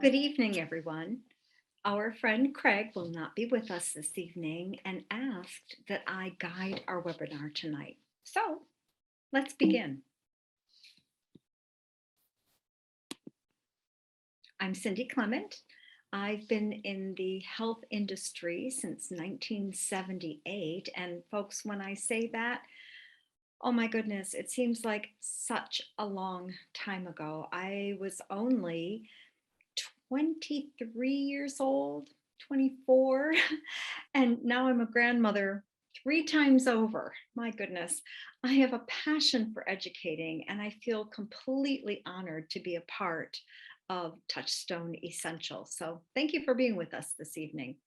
Good evening, everyone. Our friend Craig will not be with us this evening and asked that I guide our webinar tonight. So let's begin. I'm Cindy Klement. I've been in the health industry since 1978. And folks, when I say that, oh my goodness, it seems like such a long time ago. I was only 23 years old, 24, and now I'm a grandmother three times over. My goodness, I have a passion for educating, and I feel completely honored to be a part of Touchstone Essential. So thank you for being with us this evening.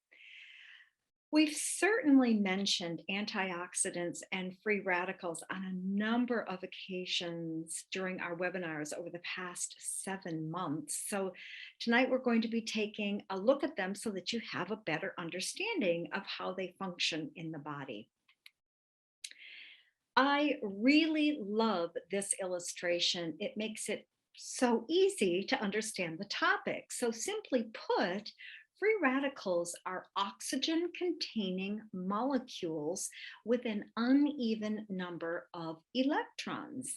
We've certainly mentioned antioxidants and free radicals on a number of occasions during our webinars over the past 7 months. So tonight we're going to be taking a look at them so that you have a better understanding of how they function in the body. I really love this illustration. It makes it so easy to understand the topic. So simply put, free radicals are oxygen containing molecules with an uneven number of electrons.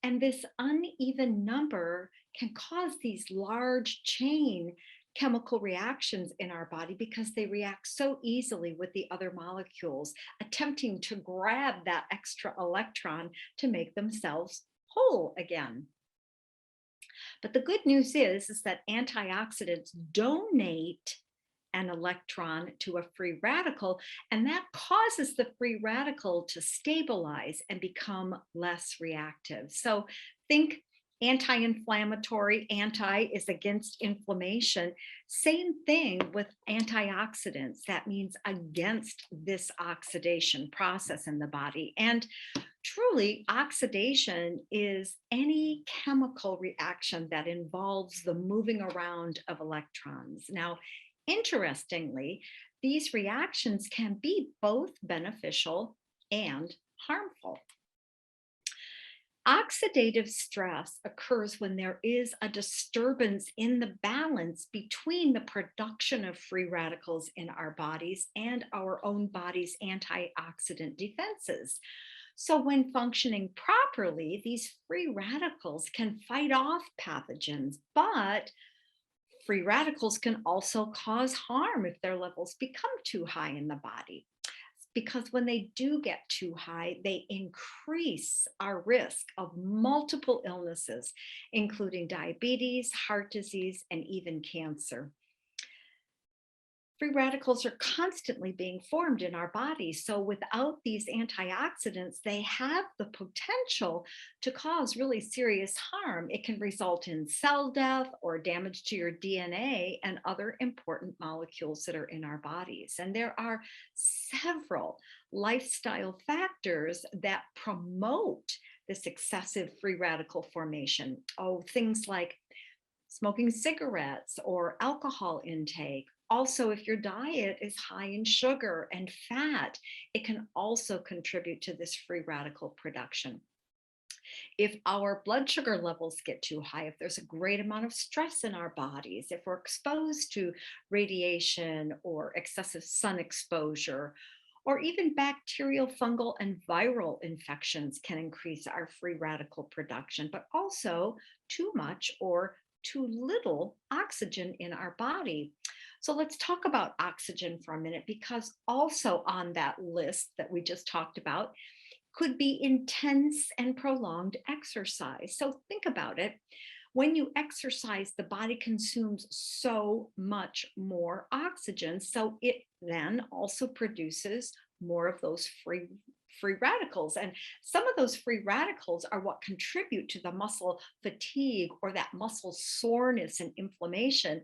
And this uneven number can cause these large chain chemical reactions in our body because they react so easily with the other molecules, attempting to grab that extra electron to make themselves whole again. But the good news is that antioxidants donate an electron to a free radical, and that causes the free radical to stabilize and become less reactive. So think anti-inflammatory. Anti is against inflammation. Same thing with antioxidants. That means against this oxidation process in the body. And truly, oxidation is any chemical reaction that involves the moving around of electrons. Now, interestingly, these reactions can be both beneficial and harmful. Oxidative stress occurs when there is a disturbance in the balance between the production of free radicals in our bodies and our own body's antioxidant defenses. So when functioning properly, these free radicals can fight off pathogens, but free radicals can also cause harm if their levels become too high in the body. Because when they do get too high, they increase our risk of multiple illnesses, including diabetes, heart disease, and even cancer. Free radicals are constantly being formed in our bodies. So without these antioxidants, they have the potential to cause really serious harm. It can result in cell death or damage to your DNA and other important molecules that are in our bodies. And there are several lifestyle factors that promote this excessive free radical formation. Oh, things like smoking cigarettes or alcohol intake. Also, if your diet is high in sugar and fat, it can also contribute to this free radical production. If our blood sugar levels get too high, if there's a great amount of stress in our bodies, if we're exposed to radiation or excessive sun exposure, or even bacterial, fungal, and viral infections can increase our free radical production, but also too much or too little oxygen in our body. So let's talk about oxygen for a minute, because also on that list that we just talked about could be intense and prolonged exercise. So think about it. When you exercise, the body consumes so much more oxygen. So it then also produces more of those free radicals. And some of those free radicals are what contribute to the muscle fatigue or that muscle soreness and inflammation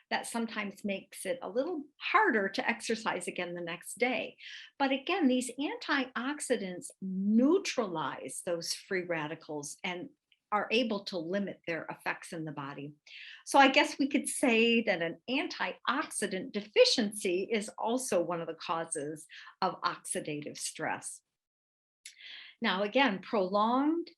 that sometimes makes it a little harder to exercise again the next day. But again, these antioxidants neutralize those free radicals and are able to limit their effects in the body. So I guess we could say that an antioxidant deficiency is also one of the causes of oxidative stress. Now, again, prolonged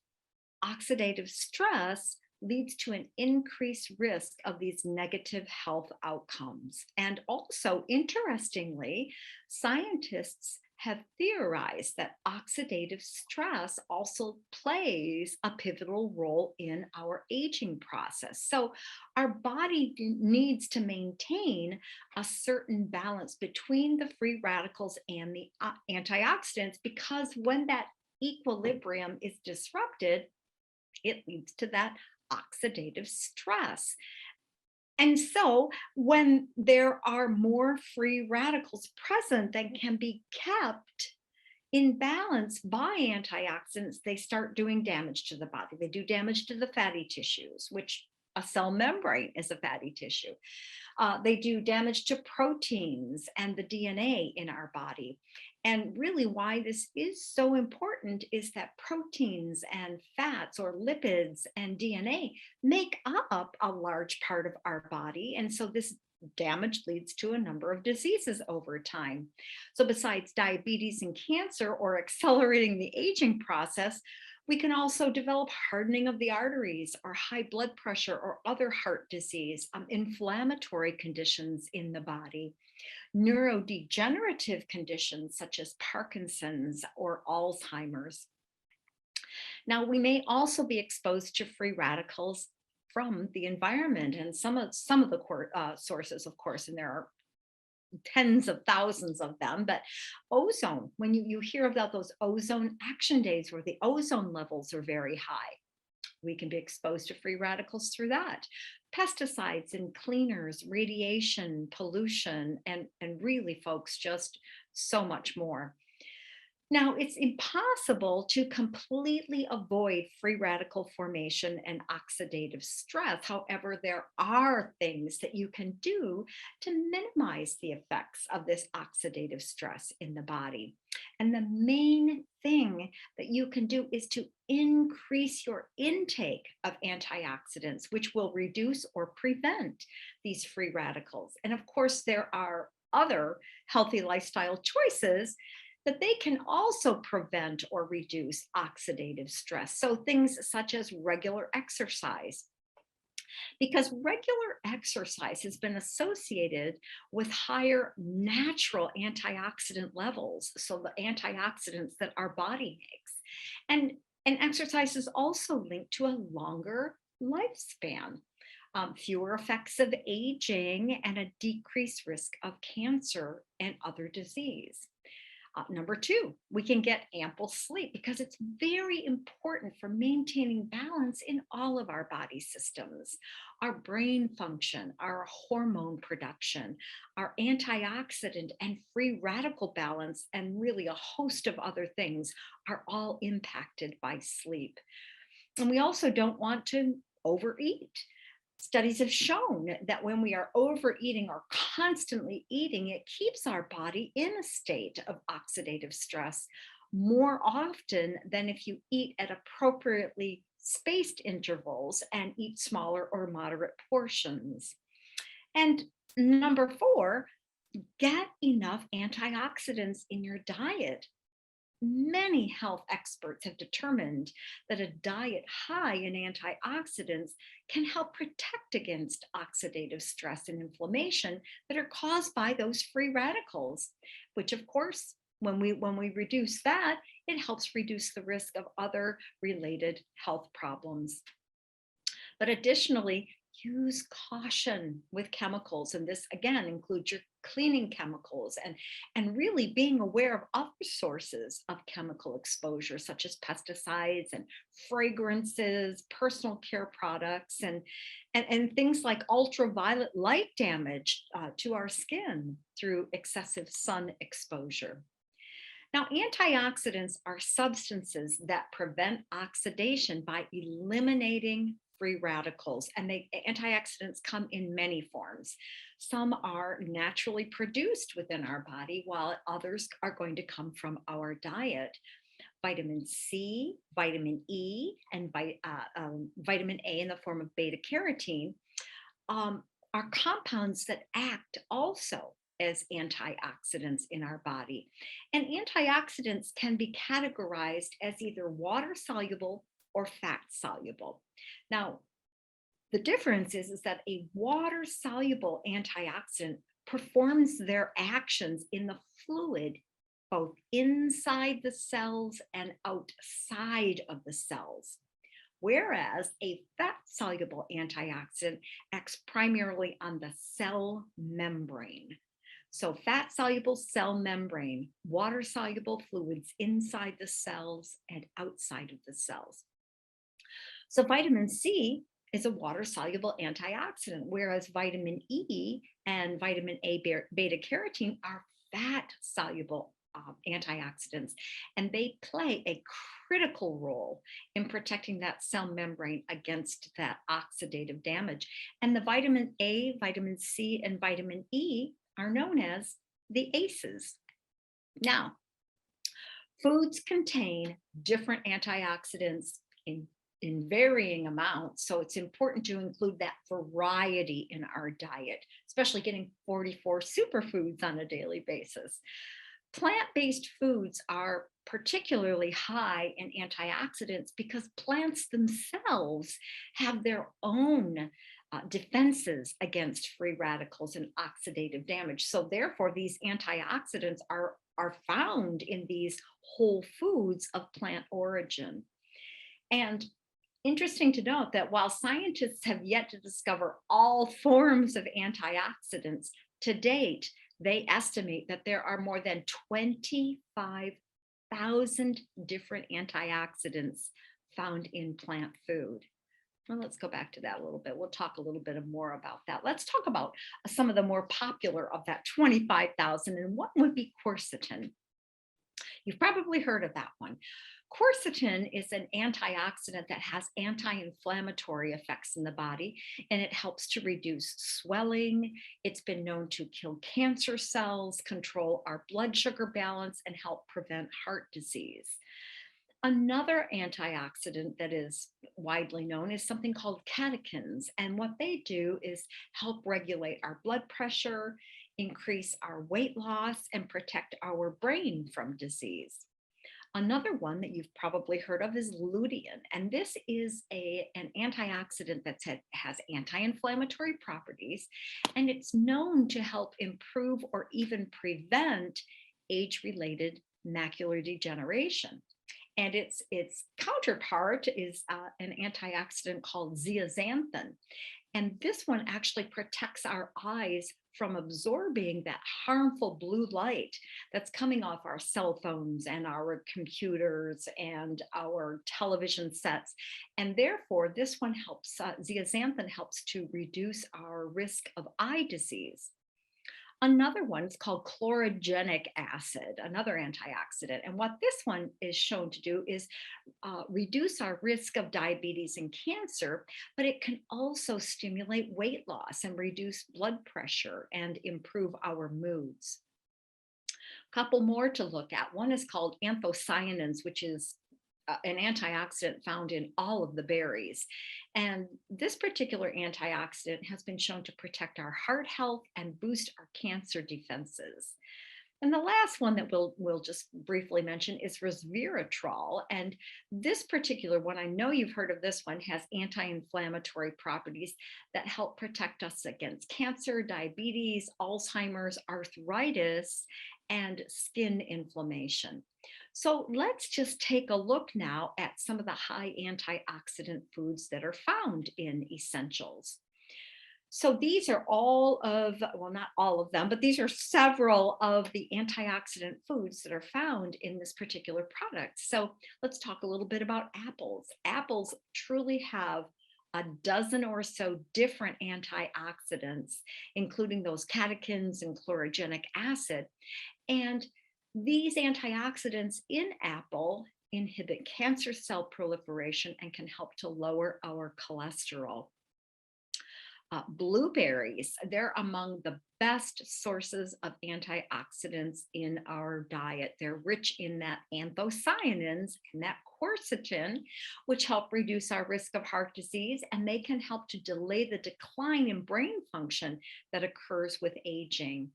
oxidative stress leads to an increased risk of these negative health outcomes. And also, interestingly, scientists have theorized that oxidative stress also plays a pivotal role in our aging process. So, our body needs to maintain a certain balance between the free radicals and the antioxidants, because when that equilibrium is disrupted, it leads to that oxidative stress. And so, when there are more free radicals present that can be kept in balance by antioxidants, they start doing damage to the body. They do damage to the fatty tissues, which a cell membrane is a fatty tissue. They do damage to proteins and the DNA in our body. And really, why this is so important is that proteins and fats or lipids and DNA make up a large part of our body. And so, this damage leads to a number of diseases over time. So, besides diabetes and cancer or accelerating the aging process, we can also develop hardening of the arteries or high blood pressure or other heart disease, inflammatory conditions in the body, neurodegenerative conditions such as Parkinson's or Alzheimer's. Now, we may also be exposed to free radicals from the environment, and some of the sources, of course, and there are tens of thousands of them. But ozone, when you hear about those ozone action days where the ozone levels are very high, we can be exposed to free radicals through that. Pesticides and cleaners, radiation, pollution, and really, folks, just so much more. Now, it's impossible to completely avoid free radical formation and oxidative stress. However, there are things that you can do to minimize the effects of this oxidative stress in the body. And the main thing that you can do is to increase your intake of antioxidants, which will reduce or prevent these free radicals. And of course, there are other healthy lifestyle choices that they can also prevent or reduce oxidative stress. So things such as regular exercise, because regular exercise has been associated with higher natural antioxidant levels, so the antioxidants that our body makes. And exercise is also linked to a longer lifespan. Fewer effects of aging, and a decreased risk of cancer and other disease. Number two, we can get ample sleep because it's very important for maintaining balance in all of our body systems. Our brain function, our hormone production, our antioxidant and free radical balance, and really a host of other things are all impacted by sleep. And we also don't want to overeat. Studies have shown that when we are overeating or constantly eating, it keeps our body in a state of oxidative stress more often than if you eat at appropriately spaced intervals and eat smaller or moderate portions. And number four, get enough antioxidants in your diet. Many health experts have determined that a diet high in antioxidants can help protect against oxidative stress and inflammation that are caused by those free radicals, which of course, when we reduce that, it helps reduce the risk of other related health problems. But additionally, use caution with chemicals. And this again includes your cleaning chemicals and really being aware of other sources of chemical exposure, such as pesticides and fragrances, personal care products, and things like ultraviolet light damage to our skin through excessive sun exposure. Now, antioxidants are substances that prevent oxidation by eliminating free radicals, and antioxidants come in many forms. Some are naturally produced within our body, while others are going to come from our diet. Vitamin C, vitamin E, and vitamin A in the form of beta carotene are compounds that act also as antioxidants in our body. And antioxidants can be categorized as either water soluble or fat soluble. Now, The difference is that a water-soluble antioxidant performs their actions in the fluid, both inside the cells and outside of the cells. Whereas a fat-soluble antioxidant acts primarily on the cell membrane. So fat-soluble cell membrane, water-soluble fluids inside the cells and outside of the cells. So vitamin C is a water-soluble antioxidant, whereas vitamin E and vitamin A beta carotene are fat-soluble antioxidants, and they play a critical role in protecting that cell membrane against that oxidative damage. And the vitamin A, vitamin C, and vitamin E are known as the ACEs. Now, foods contain different antioxidants in varying amounts, so it's important to include that variety in our diet, especially getting 44 superfoods on a daily basis. Plant-based foods are particularly high in antioxidants because plants themselves have their own defenses against free radicals and oxidative damage. So therefore, these antioxidants are found in these whole foods of plant origin. And interesting to note that while scientists have yet to discover all forms of antioxidants, to date, they estimate that there are more than 25,000 different antioxidants found in plant food. Well, let's go back to that a little bit. We'll talk a little bit more about that. Let's talk about some of the more popular of that 25,000, and one would be quercetin. You've probably heard of that one. Quercetin is an antioxidant that has anti-inflammatory effects in the body, and it helps to reduce swelling. It's been known to kill cancer cells, control our blood sugar balance, and help prevent heart disease. Another antioxidant that is widely known is something called catechins, and what they do is help regulate our blood pressure, increase our weight loss, and protect our brain from disease. Another one that you've probably heard of is lutein, and this is an antioxidant that has anti-inflammatory properties, and it's known to help improve or even prevent age-related macular degeneration. And its counterpart is an antioxidant called zeaxanthin. And this one actually protects our eyes from absorbing that harmful blue light that's coming off our cell phones and our computers and our television sets. And therefore, this one helps, zeaxanthin helps to reduce our risk of eye disease. Another one is called chlorogenic acid, another antioxidant. And what this one is shown to do is reduce our risk of diabetes and cancer, but it can also stimulate weight loss and reduce blood pressure and improve our moods. A couple more to look at. One is called anthocyanins, which is an antioxidant found in all of the berries. And this particular antioxidant has been shown to protect our heart health and boost our cancer defenses. And the last one that we'll just briefly mention is resveratrol. And this particular one, I know you've heard of this one, has anti-inflammatory properties that help protect us against cancer, diabetes, Alzheimer's, arthritis, and skin inflammation. So let's just take a look now at some of the high antioxidant foods that are found in essentials. So these are all of, well, not all of them, but these are several of the antioxidant foods that are found in this particular product. So let's talk a little bit about apples. Apples truly have a dozen or so different antioxidants, including those catechins and chlorogenic acid. And these antioxidants in apple inhibit cancer cell proliferation and can help to lower our cholesterol. Blueberries, they're among the best sources of antioxidants in our diet. They're rich in that anthocyanins and that quercetin, which help reduce our risk of heart disease, and they can help to delay the decline in brain function that occurs with aging.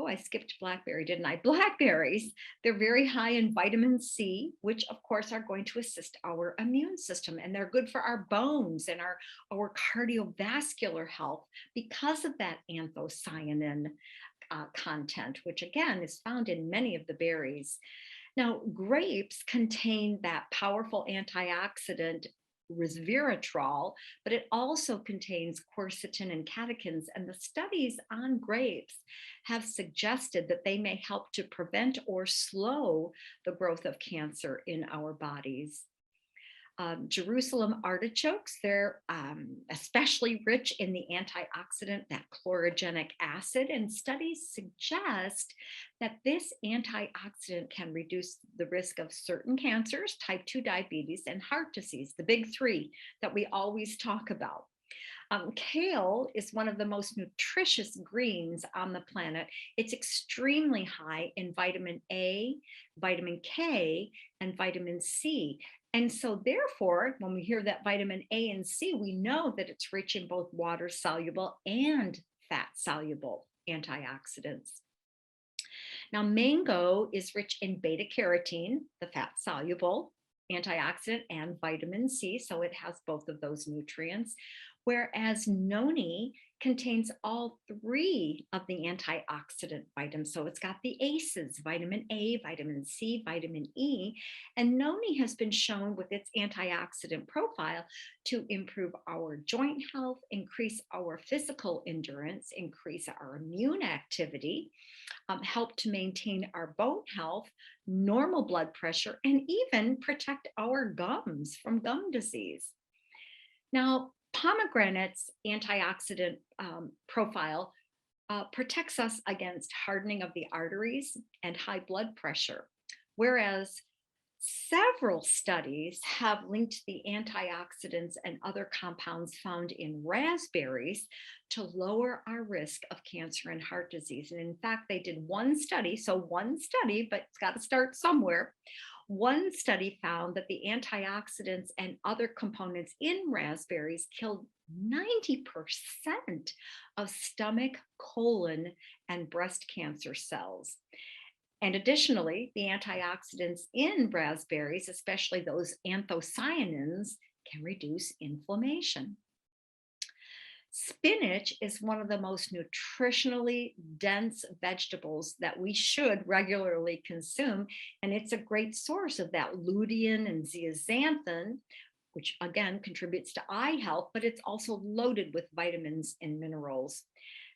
Oh, I skipped blackberry, didn't I? Blackberries, they're very high in vitamin C, which of course are going to assist our immune system, and they're good for our bones and our cardiovascular health because of that anthocyanin content, which again is found in many of the berries. Now, grapes contain that powerful antioxidant resveratrol, but it also contains quercetin and catechins. And the studies on grapes have suggested that they may help to prevent or slow the growth of cancer in our bodies. Jerusalem artichokes, they're especially rich in the antioxidant, that chlorogenic acid, and studies suggest that this antioxidant can reduce the risk of certain cancers, type 2 diabetes, and heart disease, the big three that we always talk about. Kale is one of the most nutritious greens on the planet. It's extremely high in vitamin A, vitamin K, and vitamin C. And so, therefore, when we hear that vitamin A and C, we know that it's rich in both water soluble and fat soluble antioxidants. Now, mango is rich in beta carotene, the fat soluble antioxidant, and vitamin C. So, it has both of those nutrients. Whereas noni contains all three of the antioxidant vitamins. So it's got the ACEs, vitamin A, vitamin C, vitamin E. And noni has been shown with its antioxidant profile to improve our joint health, increase our physical endurance, increase our immune activity, help to maintain our bone health, normal blood pressure, and even protect our gums from gum disease. Now, pomegranate's antioxidant profile protects us against hardening of the arteries and high blood pressure, whereas several studies have linked the antioxidants and other compounds found in raspberries to lower our risk of cancer and heart disease. And in fact, they did one study, but it's got to start somewhere. One study found that the antioxidants and other components in raspberries killed 90% of stomach, colon, and breast cancer cells. And additionally, the antioxidants in raspberries, especially those anthocyanins, can reduce inflammation. Spinach is one of the most nutritionally dense vegetables that we should regularly consume, and it's a great source of that lutein and zeaxanthin, which again contributes to eye health, but it's also loaded with vitamins and minerals.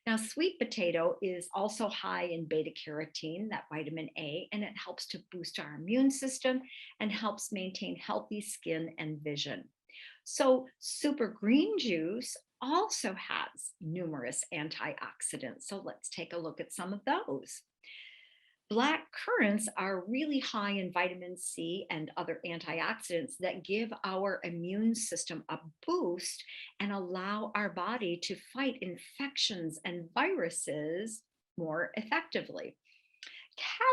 Now, sweet potato is also high in beta carotene, that vitamin A, and it helps to boost our immune system and helps maintain healthy skin and vision. So, super green juice also has numerous antioxidants. So, let's take a look at some of those. Black currants are really high in vitamin C and other antioxidants that give our immune system a boost and allow our body to fight infections and viruses more effectively.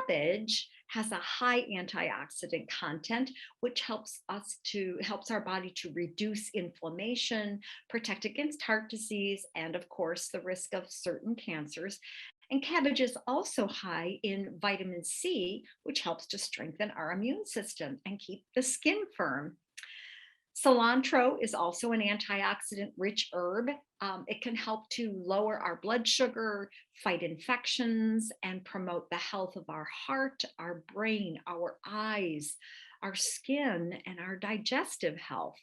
Cabbage has a high antioxidant content, which helps our body to reduce inflammation, protect against heart disease, and of course, the risk of certain cancers. And cabbage is also high in vitamin C, which helps to strengthen our immune system and keep the skin firm. Cilantro is also an antioxidant rich herb. It can help to lower our blood sugar, fight infections, and promote the health of our heart, our brain, our eyes, our skin, and our digestive health.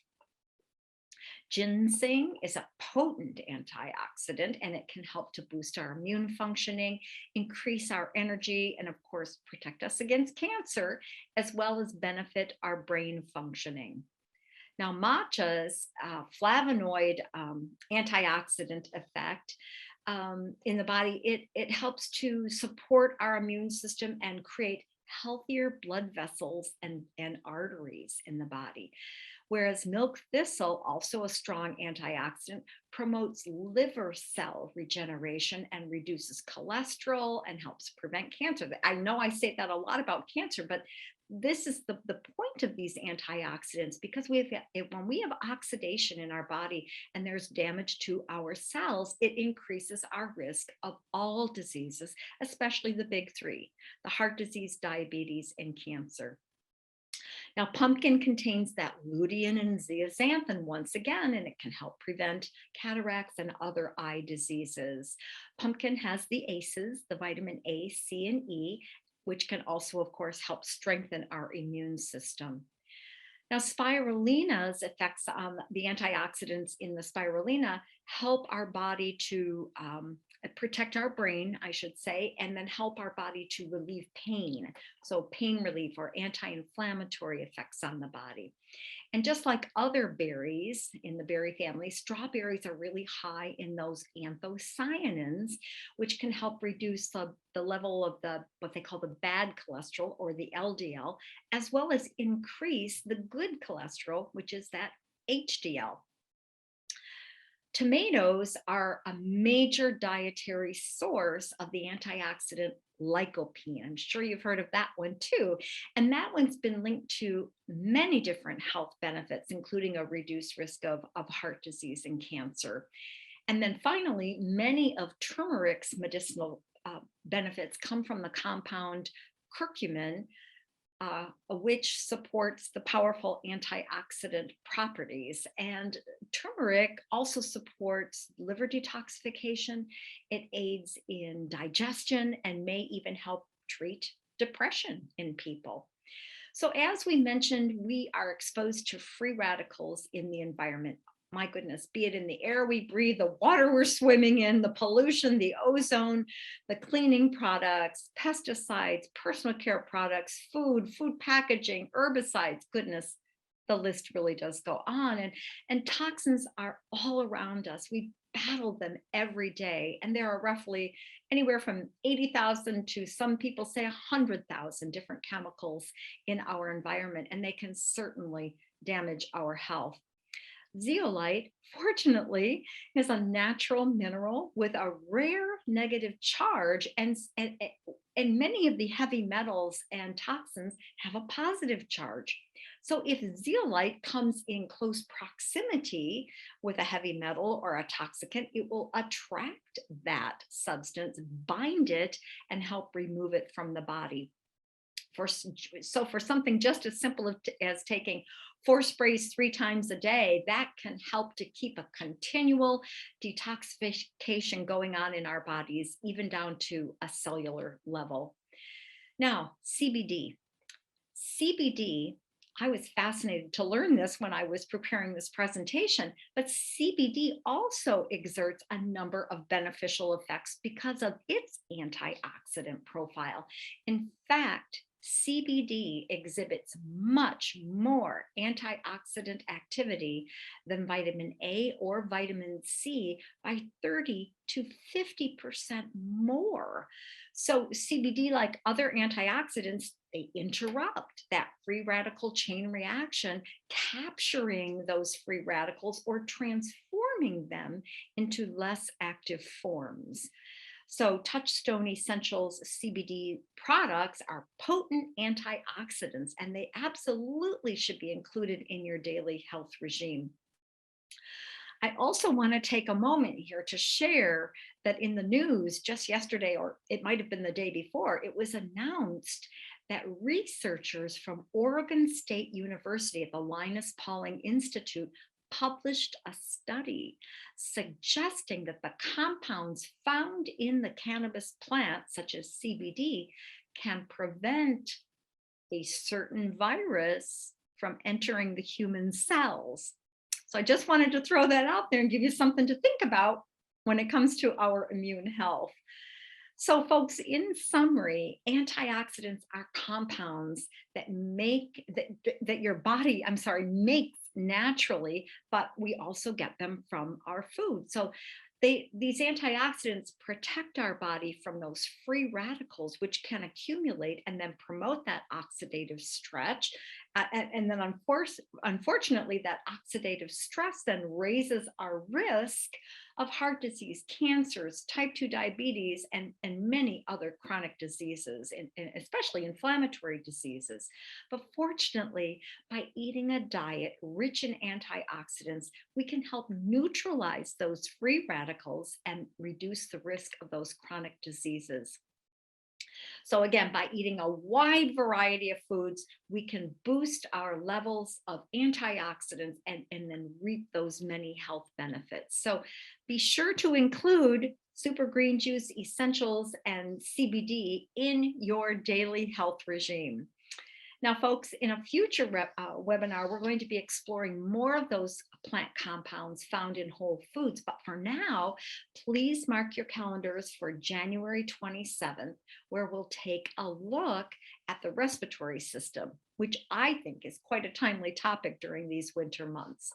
Ginseng is a potent antioxidant, and it can help to boost our immune functioning, increase our energy, and of course, protect us against cancer, as well as benefit our brain functioning. Now, matcha's flavonoid antioxidant effect in the body, it helps to support our immune system and create healthier blood vessels and arteries in the body. Whereas milk thistle, also a strong antioxidant, promotes liver cell regeneration and reduces cholesterol and helps prevent cancer. I know I say that a lot about cancer, but This is the point of these antioxidants, because when we have oxidation in our body and there's damage to our cells, it increases our risk of all diseases, especially the big three: the heart disease, diabetes, and cancer. Now, pumpkin contains that lutein and zeaxanthin once again, and it can help prevent cataracts and other eye diseases. Pumpkin has the ACEs, the vitamin A, C, and E, which can also, of course, help strengthen our immune system. Now, spirulina's effects on the antioxidants in the spirulina help our body to protect our brain, I should say, and then help our body to relieve pain. So pain relief or anti-inflammatory effects on the body. And just like other berries in the berry family, strawberries are really high in those anthocyanins, which can help reduce the level of what they call the bad cholesterol, or the LDL, as well as increase the good cholesterol, which is that HDL. Tomatoes are a major dietary source of the antioxidant lycopene. I'm sure you've heard of that one too. And that one's been linked to many different health benefits, including a reduced risk of heart disease and cancer. And then finally, many of turmeric's medicinal benefits come from the compound curcumin, which supports the powerful antioxidant properties. And turmeric also supports liver detoxification. It aids in digestion and may even help treat depression in people. So as we mentioned, we are exposed to free radicals in the environment. My goodness, be it in the air we breathe, the water we're swimming in, the pollution, the ozone, the cleaning products, pesticides, personal care products, food packaging, herbicides. Goodness, the list really does go on. And toxins are all around us. We battle them every day. And there are roughly anywhere from 80,000 to, some people say, 100,000 different chemicals in our environment, and they can certainly damage our health. Zeolite, fortunately, is a natural mineral with a rare negative charge, and many of the heavy metals and toxins have a positive charge. So if zeolite comes in close proximity with a heavy metal or a toxicant, it will attract that substance, bind it, and help remove it from the body. For something just as simple as taking 4 sprays 3 times a day, that can help to keep a continual detoxification going on in our bodies, even down to a cellular level. Now, CBD. I was fascinated to learn this when I was preparing this presentation, but CBD also exerts a number of beneficial effects because of its antioxidant profile. In fact, CBD exhibits much more antioxidant activity than vitamin A or vitamin C by 30 to 50% more. So CBD, like other antioxidants, they interrupt that free radical chain reaction, capturing those free radicals or transforming them into less active forms. So Touchstone Essentials CBD products are potent antioxidants, and they absolutely should be included in your daily health regime. I also want to take a moment here to share that in the news just yesterday, or it might have been the day before, it was announced that researchers from Oregon State University at the Linus Pauling Institute published a study suggesting that the compounds found in the cannabis plant, such as CBD, can prevent a certain virus from entering the human cells. So I just wanted to throw that out there and give you something to think about when it comes to our immune health. So folks, in summary, antioxidants are compounds that that your body, makes naturally, but we also get them from our food. So these antioxidants protect our body from those free radicals, which can accumulate and then promote that oxidative And then unfortunately, that oxidative stress then raises our risk of heart disease, cancers, type 2 diabetes, and many other chronic diseases, and especially inflammatory diseases. But fortunately, by eating a diet rich in antioxidants, we can help neutralize those free radicals and reduce the risk of those chronic diseases. So again, by eating a wide variety of foods, we can boost our levels of antioxidants and then reap those many health benefits. So be sure to include super green juice essentials and CBD in your daily health regime. Now, folks, in a future webinar, we're going to be exploring more of those plant compounds found in whole foods. But for now, please mark your calendars for January 27th, where we'll take a look at the respiratory system, which I think is quite a timely topic during these winter months.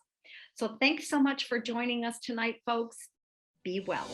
So thanks so much for joining us tonight, folks. Be well.